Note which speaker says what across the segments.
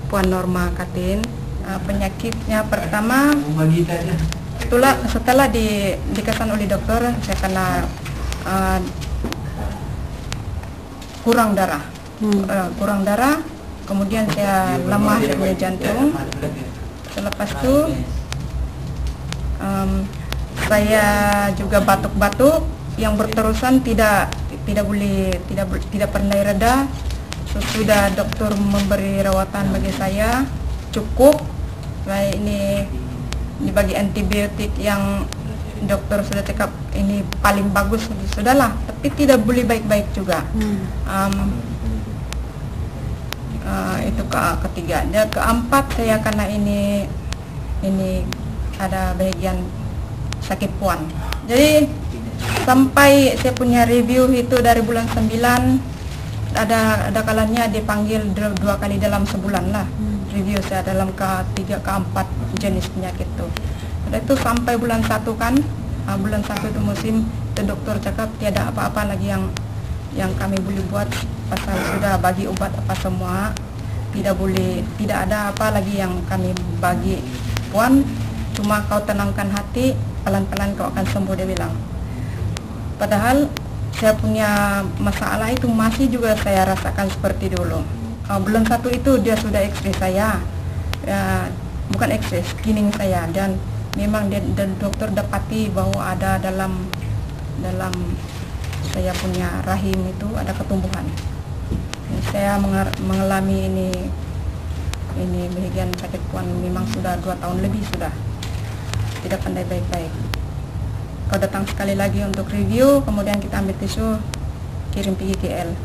Speaker 1: Puan Norma Katin. Penyakitnya pertama, setelah dikatakan oleh dokter saya kena kurang darah, kemudian saya lemah dari jantung. Selepas itu saya juga batuk-batuk yang berterusan tidak pernah reda. Sudah dokter memberi rawatan bagi saya cukup. Saya ini dibagi antibiotik yang dokter sudah cakap ini paling bagus, sudahlah, tapi tidak boleh baik-baik juga. Itu ketiga. Dan keempat saya karena ini ada bagian sakit puan. Jadi sampai saya punya review itu dari bulan 9, ada kalanya dipanggil 2 kali dalam sebulan lah. Review saya dalam ke-3 ke-4 jenis penyakit itu. Itu sampai bulan 1 kan, bulan 1 itu musim, itu dokter cakap tiada apa-apa lagi yang kami boleh buat, pasal sudah bagi obat apa semua, tidak ada apa lagi yang kami bagi puan, cuma kau tenangkan hati, pelan-pelan kau akan sembuh, dia bilang. Padahal saya punya masalah itu masih juga saya rasakan seperti dulu. Bulan 1 itu dia sudah X-ray saya, bukan X-ray, scanning saya, dan memang dan dokter dapati bahwa ada dalam saya punya rahim itu ada ketumbuhan. Saya mengalami ini bagian sakit puan memang sudah 2 tahun lebih sudah, tidak pandai baik-baik. Kau datang sekali lagi untuk review, kemudian kita ambil tisu, kirim pergi KL.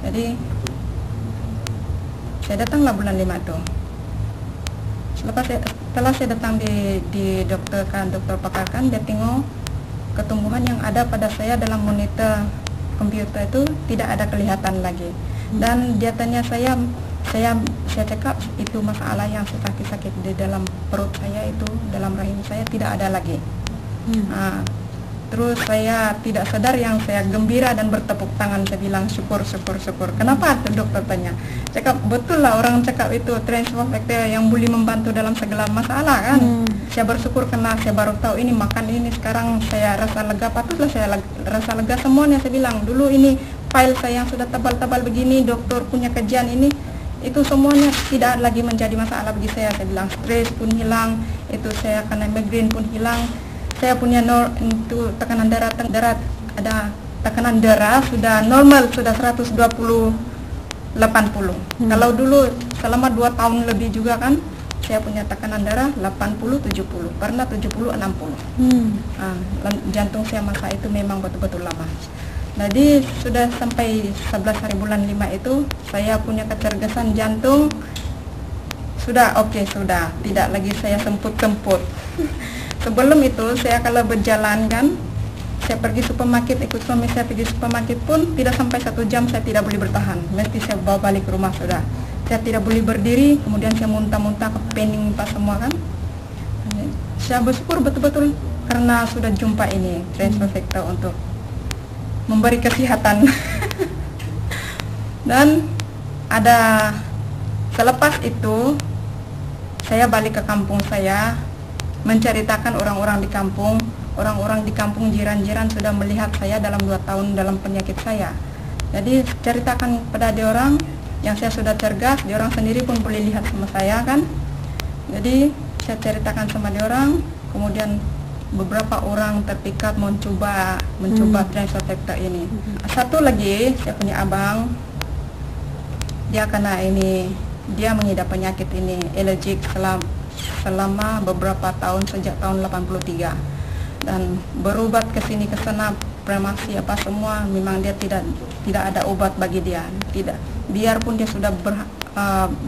Speaker 1: Jadi saya datanglah bulan 5 itu. Setelah saya datang di dokter pakar kan, dia tengok ketumbuhan yang ada pada saya dalam monitor komputer itu tidak ada kelihatan lagi. Dan dia tanya saya cakap itu masalah yang sakit-sakit di dalam perut saya itu, dalam rahim saya tidak ada lagi. Terus saya tidak sadar, yang saya gembira dan bertepuk tangan, saya bilang syukur. Kenapa? Dokter tanya. Cakap betul lah, orang cakap itu transfer factor yang boleh membantu dalam segala masalah kan. Saya bersyukur karena saya baru tahu ini makan ini, sekarang saya rasa lega, patutlah saya rasa lega semuanya. Saya bilang dulu ini file saya yang sudah tebal-tebal begini, dokter punya kajian ini, itu semuanya tidak lagi menjadi masalah bagi saya. Saya bilang stres pun hilang, itu saya kena migrain pun hilang. Saya punya itu tekanan darah ada tekanan darah sudah normal, sudah 120/80. Kalau dulu selama 2 tahun lebih juga kan, saya punya tekanan darah 80/70, pernah 70/60. Jantung saya masa itu memang betul-betul lama. Jadi sudah sampai 11 hari bulan 5 itu saya punya kecerdasan jantung sudah oke, sudah tidak lagi saya semput-semput. Sebelum itu saya kalau berjalan kan, saya pergi supermarket, ikut suami saya pergi supermarket pun tidak sampai 1 jam saya tidak boleh bertahan, mesti saya bawa balik ke rumah sudah. Saya tidak boleh berdiri, kemudian saya muntah-muntah, kepening pas semua kan. Saya bersyukur betul-betul karena sudah jumpa ini transfer factor untuk memberi kesehatan. Dan ada selepas itu saya balik ke kampung saya, menceritakan orang-orang di kampung jiran-jiran sudah melihat saya dalam 2 tahun dalam penyakit saya. Jadi ceritakan pada dia orang yang saya sudah cergas, dia orang sendiri pun boleh lihat sama saya kan. Jadi saya ceritakan sama dia orang, kemudian beberapa orang terpikat mencoba transfer factor ini. Satu lagi saya punya abang, dia kena ini, dia mengidap penyakit ini, alergik selama beberapa tahun, sejak tahun 83, dan berobat ke sini ke sana, farmasi apa semua, memang dia tidak ada obat bagi dia, tidak, biarpun dia sudah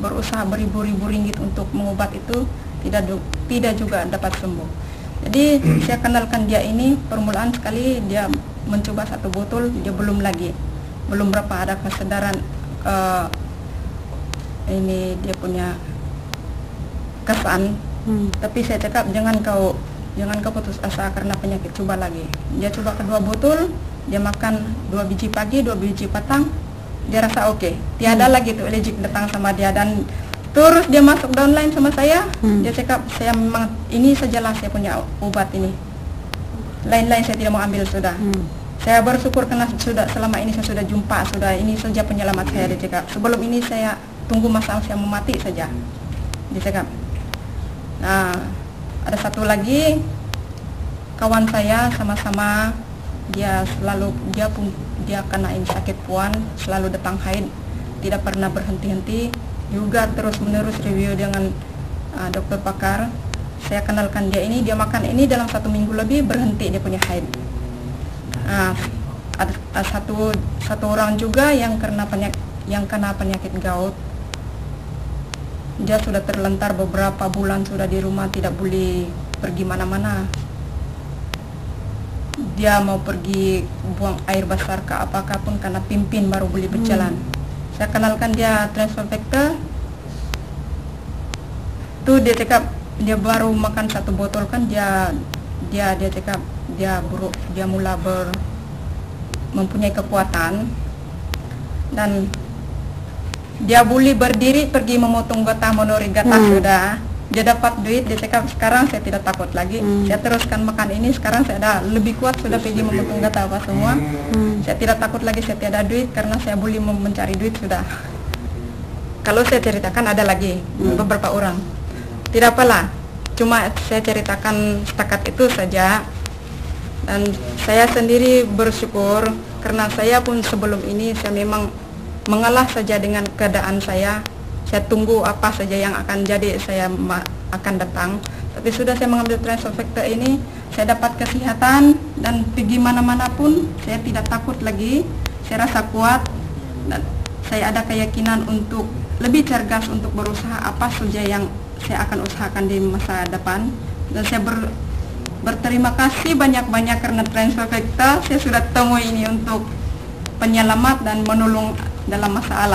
Speaker 1: berusaha beribu-ribu ringgit untuk mengobat itu, tidak juga dapat sembuh. Jadi saya kenalkan dia ini, permulaan sekali dia mencoba 1 botol, dia belum berapa ada kesadaran ini dia punya kesan. Tapi saya cakap jangan kau putus asa karena penyakit, coba lagi. Dia coba kedua botol, dia makan 2 biji pagi, 2 biji petang, dia rasa oke. Tiada lagi tuh alergik datang sama dia, dan Terus dia masuk downline sama saya, dia cakap saya memang ini sajalah saya punya obat ini. Lain-lain saya tidak mau ambil sudah. Saya bersyukur karena sudah selama ini saya sudah jumpa, sudah ini saja penyelamat saya, dia cakap. Sebelum ini saya tunggu masa saya mau mati saja, dia cakap. Nah, ada satu lagi kawan saya sama-sama dia kena ini sakit puan, selalu datang haid, tidak pernah berhenti-henti, juga terus menerus review dengan dokter pakar. Saya kenalkan dia ini, dia makan ini dalam 1 minggu lebih berhenti dia punya haid. Ada satu orang juga yang kena penyakit gout. Dia sudah terlantar beberapa bulan sudah di rumah, tidak boleh pergi mana-mana. Dia mau pergi buang air besar ke apakah pun karena pimpin baru boleh berjalan. Saya kenalkan dia transfer factor. Tuh dia cakap dia baru makan 1 botol kan dia cakap dia mula mempunyai kekuatan dan dia boleh berdiri pergi memotong getah, menori getah sudah. Dia dapat duit, dia cakap sekarang saya tidak takut lagi. Saya teruskan makan ini, sekarang saya ada lebih kuat, sudah pergi memotong getah apa semua. Saya tidak takut lagi, saya tidak ada duit karena saya boleh mencari duit sudah. Kalau saya ceritakan ada lagi beberapa orang. Tidak apalah, cuma saya ceritakan setakat itu saja. Dan saya sendiri bersyukur karena saya pun sebelum ini saya memang mengalah saja dengan keadaan saya. Saya tunggu apa saja yang akan jadi, saya akan datang. Tapi sudah saya mengambil transfer factor ini, saya dapat kesehatan dan pergi mana-mana pun saya tidak takut lagi. Saya rasa kuat dan saya ada keyakinan untuk lebih cergas untuk berusaha apa saja yang saya akan usahakan di masa depan. Dan saya berterima kasih banyak-banyak karena transfer factor saya sudah temui ini untuk penyelamat dan menolong dalam masalah.